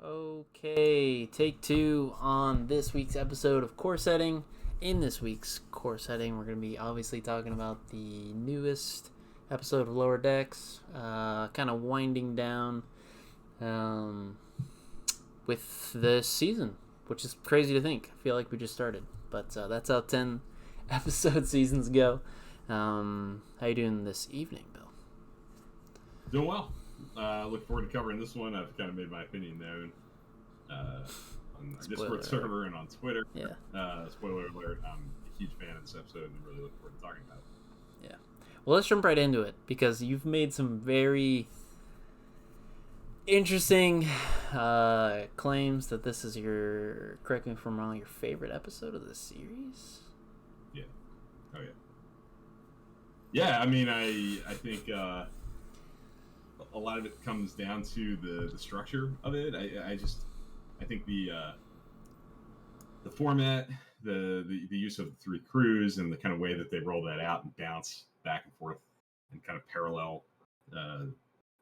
Okay, take two on this week's episode of Core Setting. In this week's Core Setting, we're going to be obviously talking about the newest episode of Lower Decks, kind of winding down um, with the season, which is crazy to think. I feel like we just started, but that's how 10 episode seasons go. How you doing this evening, Bill? Doing well. Look forward to covering this one. I've kind of made my opinion known on our Discord server and on Twitter. Yeah. Spoiler alert, I'm a huge fan of this episode and really look forward to talking about it. Yeah. Well, let's jump right into it because you've made some very interesting claims that this is correct me if I'm wrong, your favorite episode of the series? Yeah. Oh, yeah. Yeah, I mean, I think a lot of it comes down to the structure of it. I think the format, the use of the three crews, and the kind of way that they roll that out and bounce back and forth and kind of parallel the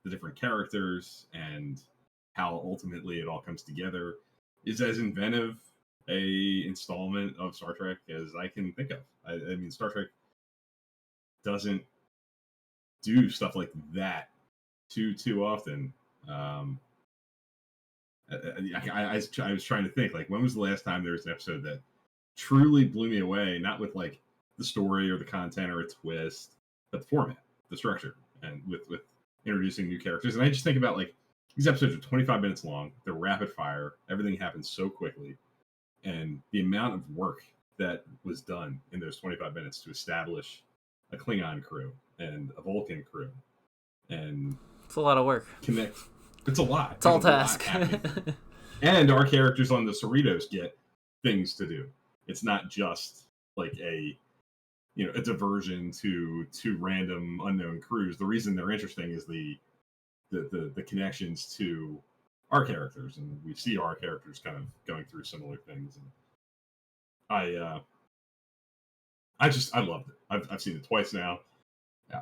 different characters and how ultimately it all comes together is as inventive a installment of Star Trek as I can think of. I mean, Star Trek doesn't do stuff like that too often. I was trying to think, like, when was the last time there was an episode that truly blew me away, not with like the story or the content or a twist, but the format, the structure, and with introducing new characters. And I just think about, like, these episodes are 25 minutes long, they're rapid fire, everything happens so quickly, and the amount of work that was done in those 25 minutes to establish a Klingon crew and a Vulcan crew and It's a lot of work. connect. It's a lot. It's all task. And our characters on the Cerritos get things to do. It's not just like a diversion to random unknown crews. The reason they're interesting is the connections to our characters, and we see our characters kind of going through similar things. And I loved it. I've seen it twice now.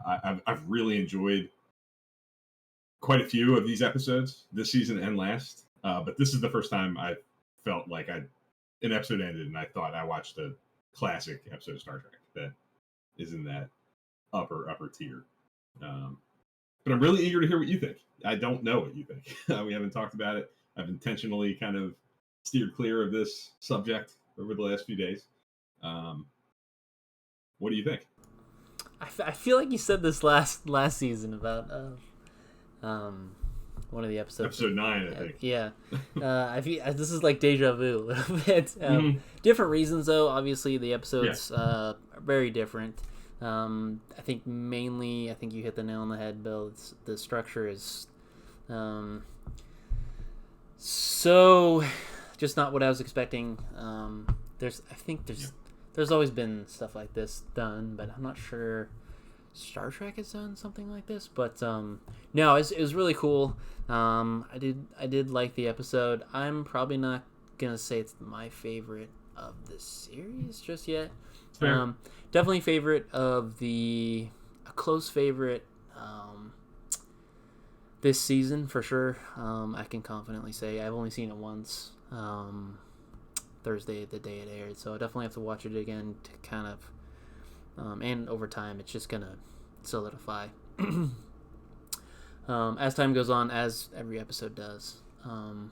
I've really enjoyed quite a few of these episodes this season and last, but this is the first time I felt like an episode ended and I thought I watched a classic episode of Star Trek that is in that upper tier. But I'm really eager to hear what you think. I don't know what you think. We haven't talked about it. I've intentionally kind of steered clear of this subject over the last few days. What do you think? I feel like you said this last season about one of the episodes. Episode 9, I think. Yeah. I feel this is like deja vu a little bit. Different reasons, though. Obviously, the episodes are very different. I think you hit the nail on the head, Bill. The structure is so just not what I was expecting. There's always been stuff like this done, but I'm not sure Star Trek has done something like this. But no, it was really cool. I did like the episode. I'm probably not gonna say it's my favorite of the series just yet. Definitely favorite of a close favorite this season for sure. I can confidently say I've only seen it once. Thursday, the day it aired, so I definitely have to watch it again to kind of and over time it's just gonna solidify as time goes on, as every episode does.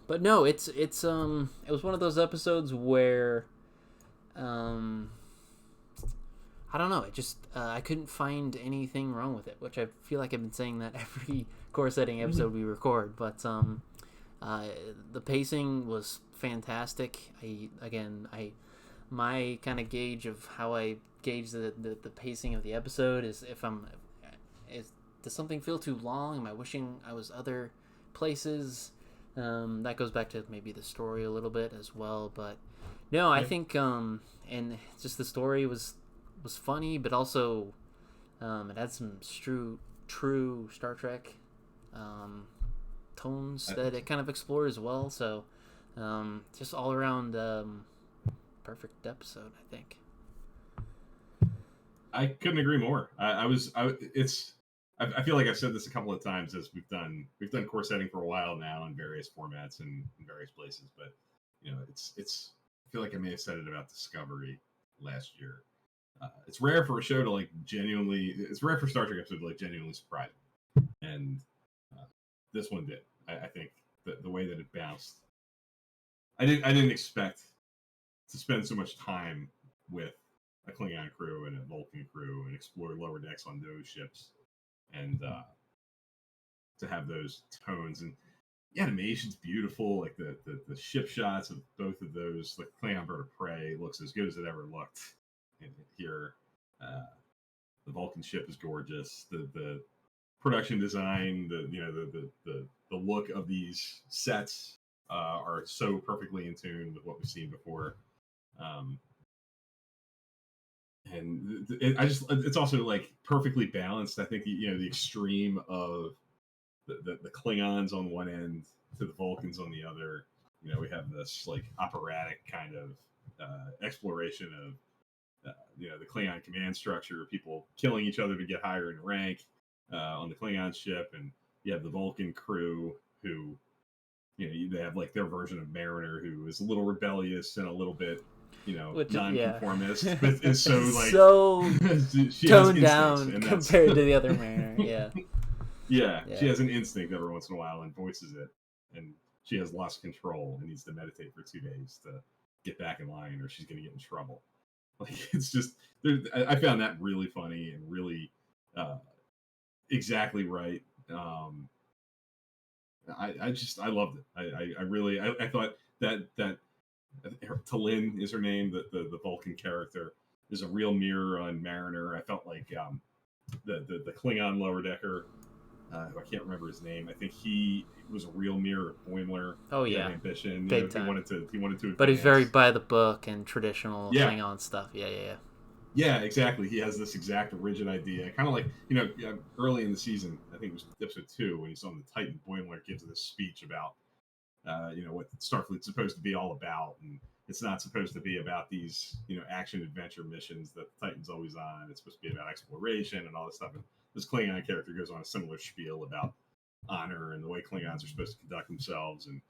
But no, it was one of those episodes where I don't know, it just I couldn't find anything wrong with it, which I feel like I've been saying that every Core Setting episode we record. But the pacing was fantastic. My kind of gauge of how I gauge the pacing of the episode is does something feel too long? Am I wishing I was other places? That goes back to maybe the story a little bit as well. But no, I think and just the story was funny, but also it had some true Star Trek tones that it kind of explored as well. So just all around perfect episode, I think. I couldn't agree more. I I feel like I've said this a couple of times as we've done core setting for a while now in various formats and in various places, but it's I feel like I may have said it about Discovery last year. It's rare for a show to like genuinely. It's rare for Star Trek episode to like genuinely surprise me, and this one did. I think the way that it bounced. I didn't expect to spend so much time with a Klingon crew and a Vulcan crew and explore lower decks on those ships, and to have those tones, and the animation's beautiful. Like the ship shots of both of those, like Klingon Bird of Prey looks as good as it ever looked. And here, the Vulcan ship is gorgeous. The production design, the look of these sets are so perfectly in tune with what we've seen before. And it's also like perfectly balanced. I think the extreme of the Klingons on one end to the Vulcans on the other. We have this like operatic kind of exploration of the Klingon command structure, people killing each other to get higher in rank on the Klingon ship, and you have the Vulcan crew who they have like their version of Mariner, who is a little rebellious and a little bit nonconformist, but is so like she toned down compared to the other Mariner. Yeah, she has an instinct every once in a while and voices it, and she has lost control and needs to meditate for 2 days to get back in line, or she's going to get in trouble. Like it's just, I found that really funny and really exactly right. I loved it. I thought that T'Lyn is her name, the Vulcan character, is a real mirror on Mariner. I felt like the Klingon lower decker. I can't remember his name. I think he was a real mirror of Boimler. Oh yeah, ambition. Big time. He wanted to. Advance. But he's very by the book and traditional Klingon stuff. Yeah. Yeah, exactly. He has this exact rigid idea, kind of like early in the season. I think it was episode 2 when he's on the Titan. Boimler gives this speech about what Starfleet's supposed to be all about, and it's not supposed to be about these action adventure missions that the Titan's always on. It's supposed to be about exploration and all this stuff. And this Klingon character goes on a similar spiel about honor and the way Klingons are supposed to conduct themselves, and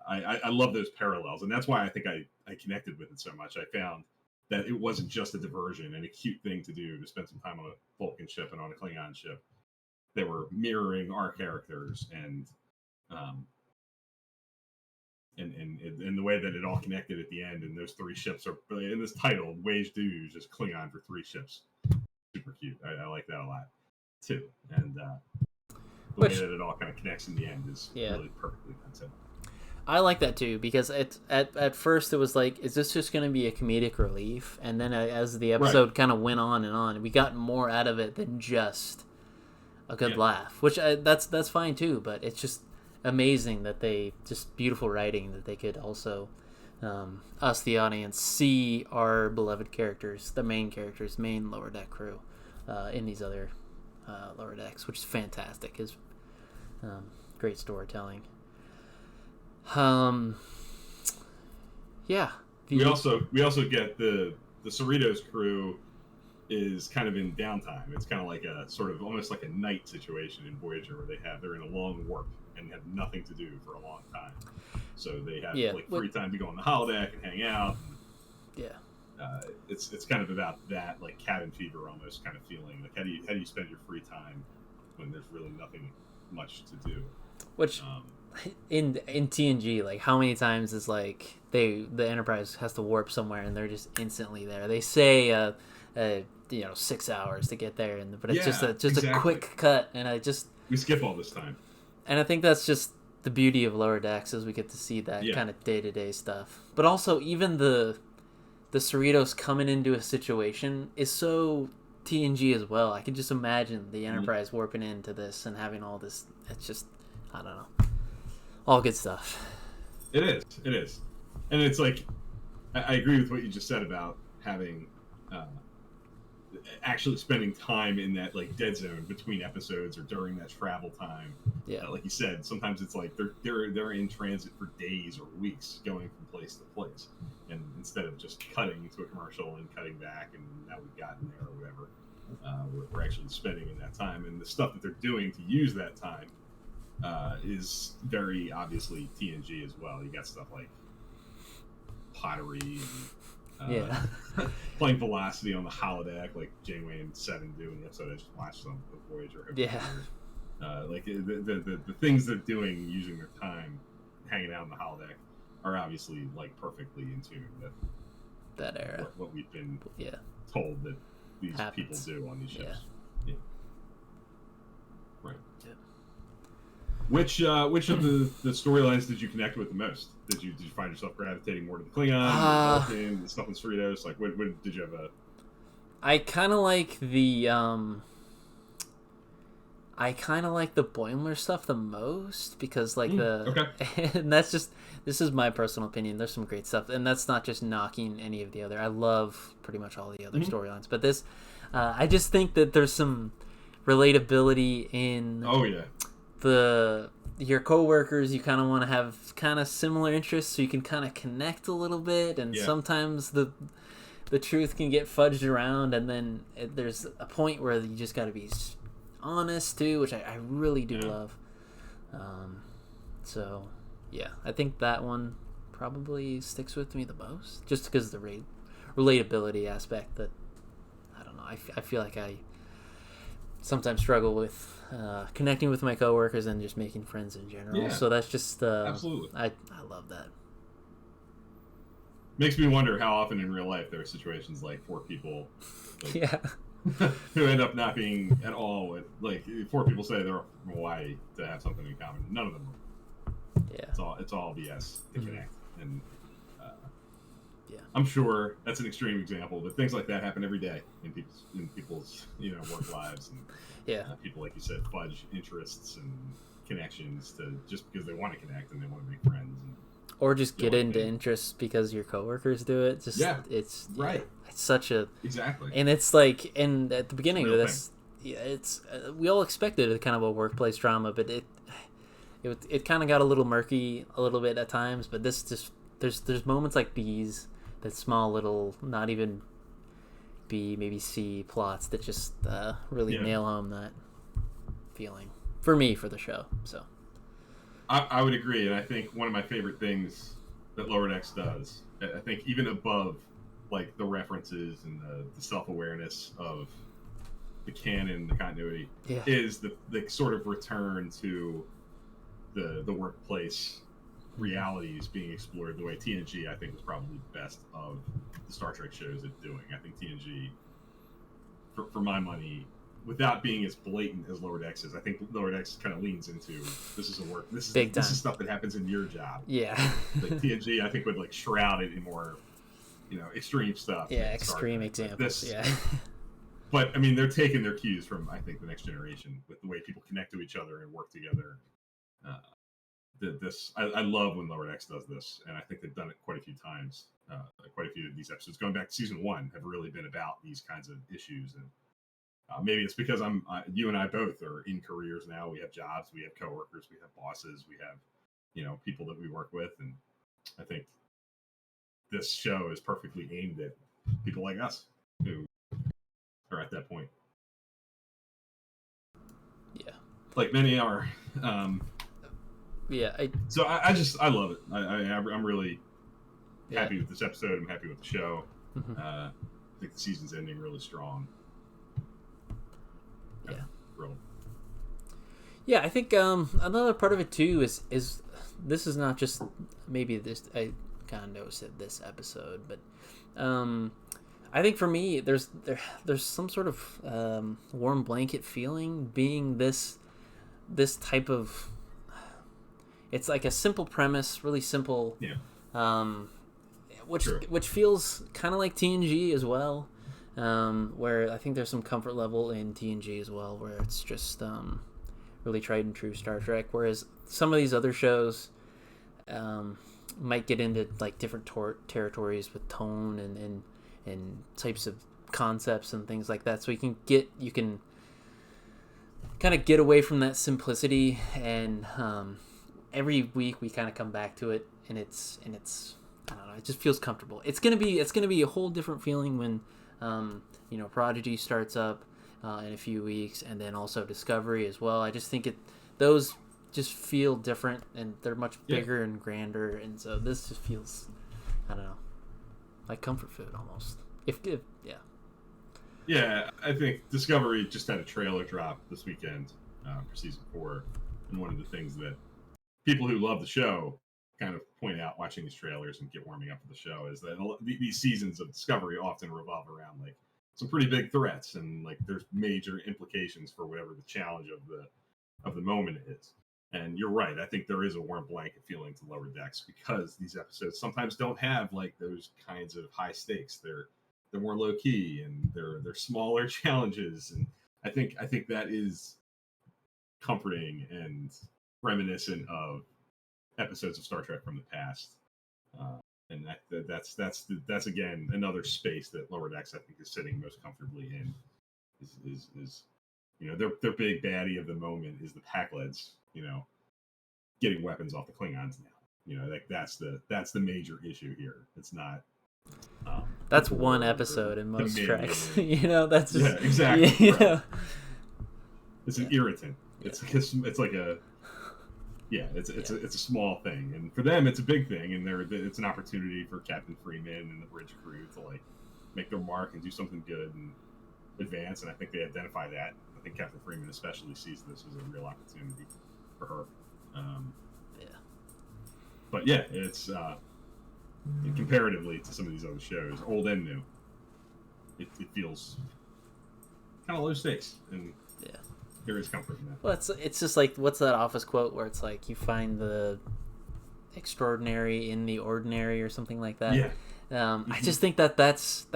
I love those parallels, and that's why I think I connected with it so much. I found that it wasn't just a diversion and a cute thing to do to spend some time on a Vulcan ship and on a Klingon ship. They were mirroring our characters, and the way that it all connected at the end, and those 3 ships are in this title, Wage Dues, just Klingon for 3 ships. Super cute. I like that a lot too, and the way that it all kind of connects in the end is really perfectly done. So I like that too, because at first it was like, is this just going to be a comedic relief? And then as the episode kind of went on and on, we got more out of it than just a good laugh, which that's fine too. But it's just amazing that just beautiful writing that they could also us, the audience, see our beloved characters, the main characters, main lower deck crew in these other lower decks, which is fantastic. Is great storytelling. We also get the Cerritos crew is kind of in downtime. It's kind of like a sort of almost like a night situation in Voyager, where they're in a long warp and have nothing to do for a long time. So they have free time to go on the holodeck and hang out. It's kind of about that, like cabin fever almost kind of feeling. Like how do you spend your free time when there's really nothing much to do? Which in TNG, like how many times is like the Enterprise has to warp somewhere and they're just instantly there. They say 6 hours to get there, but it's just a quick cut, and we skip all this time. And I think that's just the beauty of Lower Decks, is we get to see that kind of day-to-day stuff. But also even the Cerritos coming into a situation is so TNG as well. I can just imagine the Enterprise warping into this and having all this. It's just, I don't know, all good stuff. It is, and it's like I agree with what you just said about having actually spending time in that like dead zone between episodes or during that travel time. Like you said, sometimes it's like they're in transit for days or weeks, going from place to place, and instead of just cutting to a commercial and cutting back and now we've gotten there or whatever, we're actually spending in that time, and the stuff that they're doing to use that time is very obviously TNG as well. You got stuff like pottery and playing Velocity on the holodeck, like Janeway and Seven do in the episode I just watched on the Voyager. Like the things they're doing using their time hanging out on the holodeck are obviously like perfectly in tune with that era. What we've been told that these people do on these shows. Yeah. Right. Yeah. Which of the storylines did you connect with the most? Did you find yourself gravitating more to the Klingon, the stuff in Cerritos? Like, what did you have a? I kind of like the Boimler stuff the most because like and that's just, this is my personal opinion. There's some great stuff, and that's not just knocking any of the other. I love pretty much all the other storylines, but this, I just think that there's some relatability in. Oh yeah. Your coworkers, you kind of want to have kind of similar interests, so you can kind of connect a little bit, and sometimes the truth can get fudged around, and then there's a point where you just got to be honest too, which I really do love. So yeah, I think that one probably sticks with me the most, just because of the relatability aspect that, I don't know, I feel like I sometimes struggle with connecting with my coworkers and just making friends in general. So that's just absolutely. I love that. Makes me wonder how often in real life there are situations like four people who end up not being at all with, like, four people say they're from Hawaii to have something in common. None of them are. It's all BS to connect. And I'm sure that's an extreme example, but things like that happen every day in people's work lives, and people, like you said, fudge interests and connections to just because they want to connect and they want to make friends, or just get into interests because your coworkers do it. It's right. It's such a and it's like, and at the beginning of this, it's we all expected a kind of a workplace drama, but it kind of got a little murky a little bit at times. But this just there's moments like these. That small little, not even B, maybe C plots that just really nail home that feeling for me for the show. So I would agree, and I think one of my favorite things that Lower Decks does, I think even above like the references and the self-awareness of the canon, the continuity, is the sort of return to the workplace realities being explored the way TNG, I think, was probably the best of the Star Trek shows at doing. I think TNG, for my money, without being as blatant as Lower Decks is, I think Lower Decks kind of leans into this is stuff that happens in your job. Yeah. Like TNG, I think, would like shroud it in more, extreme stuff. Yeah, extreme examples. But I mean, they're taking their cues from, I think, the Next Generation with the way people connect to each other and work together. I love when Lower Decks does this, and I think they've done it quite a few times. Quite a few of these episodes going back to season 1 have really been about these kinds of issues, and maybe it's because you and I both are in careers now. We have jobs, we have coworkers, we have bosses, we have people that we work with, and I think this show is perfectly aimed at people like us who are at that point. Yeah, like many are. So I love it. I'm really happy with this episode. I'm happy with the show. I think the season's ending really strong. Yeah, I think another part of it too is this is not just maybe this. I kind of noticed it this episode, but I think for me there's some sort of warm blanket feeling being this type of. It's like a simple premise, really simple, which feels kind of like TNG as well, where I think there's some comfort level in TNG as well, where it's just really tried and true Star Trek, whereas some of these other shows might get into like different territories with tone and types of concepts and things like that, so you can kind of get away from that simplicity and every week we kind of come back to it, and it's I don't know, it just feels comfortable. It's gonna be a whole different feeling when Prodigy starts up. in a few weeks, and then also Discovery as well. I just think those just feel different, and they're much bigger and grander, and so this just feels, I don't know, like comfort food almost. Yeah, I think Discovery just had a trailer drop this weekend for season 4, and one of the things that people who love the show kind of point out watching these trailers and get warming up to the show is that these seasons of Discovery often revolve around like some pretty big threats, and like there's major implications for whatever the challenge of the moment is. And you're right. I think there is a warm blanket feeling to Lower Decks because these episodes sometimes don't have like those kinds of high stakes. They're more low key, and they're smaller challenges, and I think that is comforting and reminiscent of episodes of Star Trek from the past. And that's again another space that Lower Decks I think is sitting most comfortably in. Is their big baddie of the moment is the Pakleds, getting weapons off the Klingons now. Like that's the major issue here. It's not. That's one episode in most treks. That's just, yeah, exactly. Right. It's an irritant. It's like a it's a small thing, and for them it's a big thing, and it's an opportunity for Captain Freeman and the bridge crew to like make their mark and do something good and advance. And I think they identify that. I think Captain Freeman especially sees this as a real opportunity for her. But yeah, it's. Comparatively to some of these other shows, old and new, it feels kind of low stakes, and there is comfort in that. Well, it's just like, what's that Office quote where it's like you find the extraordinary in the ordinary or something like that. I just think that's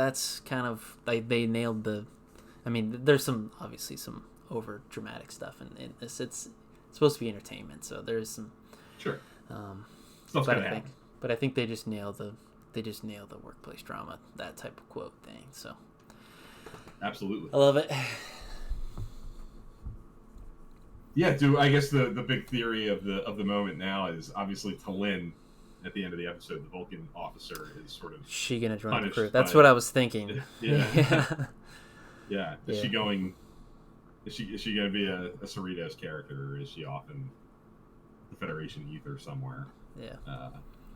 kind of like they nailed the. I mean, there's obviously some over dramatic stuff in this. It's supposed to be entertainment, so there's some stuff's gonna happen. But I think they just nail the workplace drama, that type of quote thing. So absolutely, I love it. Yeah, I guess the big theory of the moment now is obviously T'Lyn at the end of the episode, the Vulcan officer is sort of she gonna join the crew. That's what I was thinking. Yeah. Is she going? Is she going to be a Cerritos character, or is she off in the Federation ether somewhere? Yeah.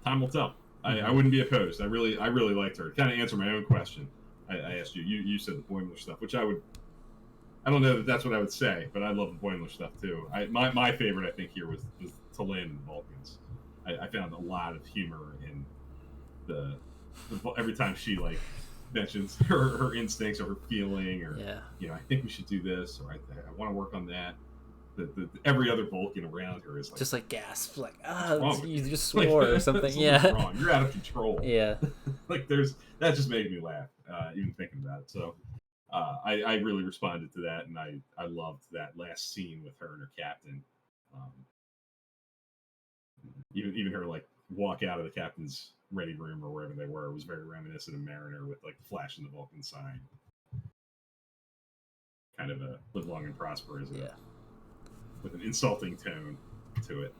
Time will tell. I wouldn't be opposed. I really liked her. To kind of answer my own question, I asked you. You said the Boimler stuff, which I don't know that that's what I would say, but I love the Boimler stuff too. My favorite, I think, here was T'Lyn and Vulcans. I found a lot of humor in the every time she like mentions her instincts or her feeling, or I think we should do this, or I want to work on that. Every other Vulcan around her is like just like gasps, like you just swore or something. Wrong. You're out of control. Yeah, like that just made me laugh even thinking about it. So I really responded to that, and I loved that last scene with her and her captain. Even her like walk out of the captain's ready room or wherever they were was very reminiscent of Mariner with like the flash in the Vulcan sign. Kind of a live long and prosper, isn't it? With an insulting tone to it.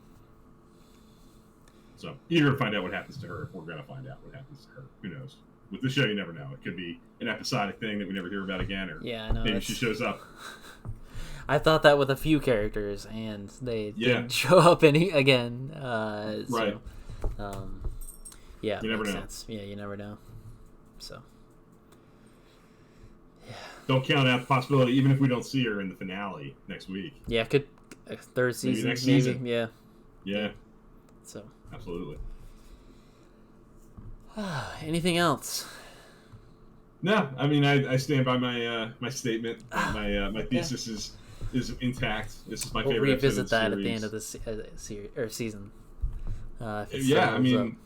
So eager to find out what happens to her. If we're going to find out what happens to her. Who knows? With this show, you never know. It could be an episodic thing that we never hear about again, or I know, maybe she shows up. I thought that with a few characters, and they didn't show up again. Right. You never know. Sense. Yeah, you never know. So. Yeah. Don't count out the possibility, even if we don't see her in the finale next week. Yeah, could third season, maybe next season. Yeah. Yeah. So. Absolutely. Anything else? No, I mean I stand by my statement. My thesis is intact. This is my favorite. We'll revisit that at the end of the series or season. I mean,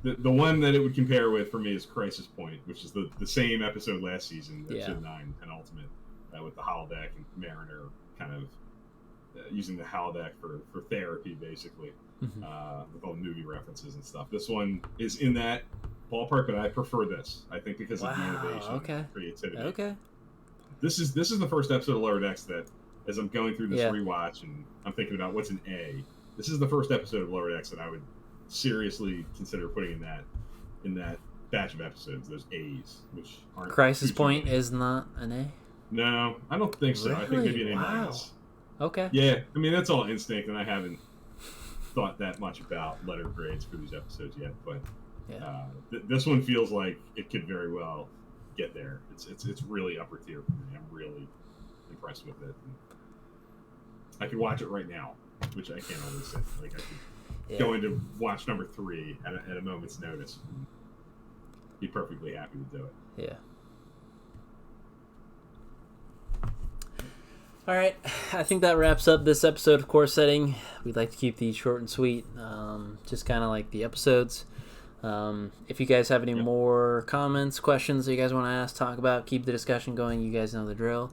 the one that it would compare with for me is Crisis Point, which is the same episode last season, episode 9, penultimate, with the holodeck and Mariner kind of using the holodeck for therapy, basically, with all the movie references and stuff. This one is in that ballpark, but I prefer this. I think because of the innovation, and creativity. Okay. This is the first episode of Lower Decks that, as I'm going through this rewatch and I'm thinking about what's an A, this is the first episode of Lower Decks that I would seriously consider putting in that batch of episodes, those A's, which aren't Crisis too Point many. is not an A? No, I don't think so. I think Really? maybe an A Wow. minus. Okay. Yeah, I mean that's all instinct, and I haven't thought that much about letter grades for these episodes yet. But Yeah. this one feels like it could very well get there. It's really upper tier for me. I'm really impressed with it. I could watch it right now, which I can't always say. Like I could go into watch number 3 at a moment's notice. And be perfectly happy to do it. Yeah. All right, I think that wraps up this episode of Core Setting. We'd like to keep these short and sweet, just kind of like the episodes. If you guys have any more comments, questions that you guys want to ask, talk about, keep the discussion going. You guys know the drill.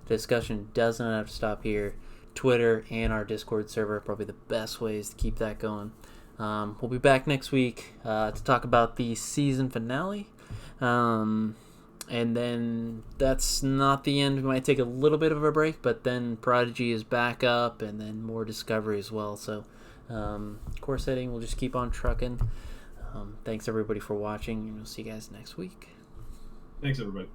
The discussion does not have to stop here. Twitter and our Discord server are probably the best ways to keep that going. We'll be back next week to talk about the season finale. And then that's not the end. We might take a little bit of a break, but then Prodigy is back up, and then more Discovery as well. So, Core Setting, we'll just keep on trucking. Thanks everybody for watching, and we'll see you guys next week. Thanks everybody.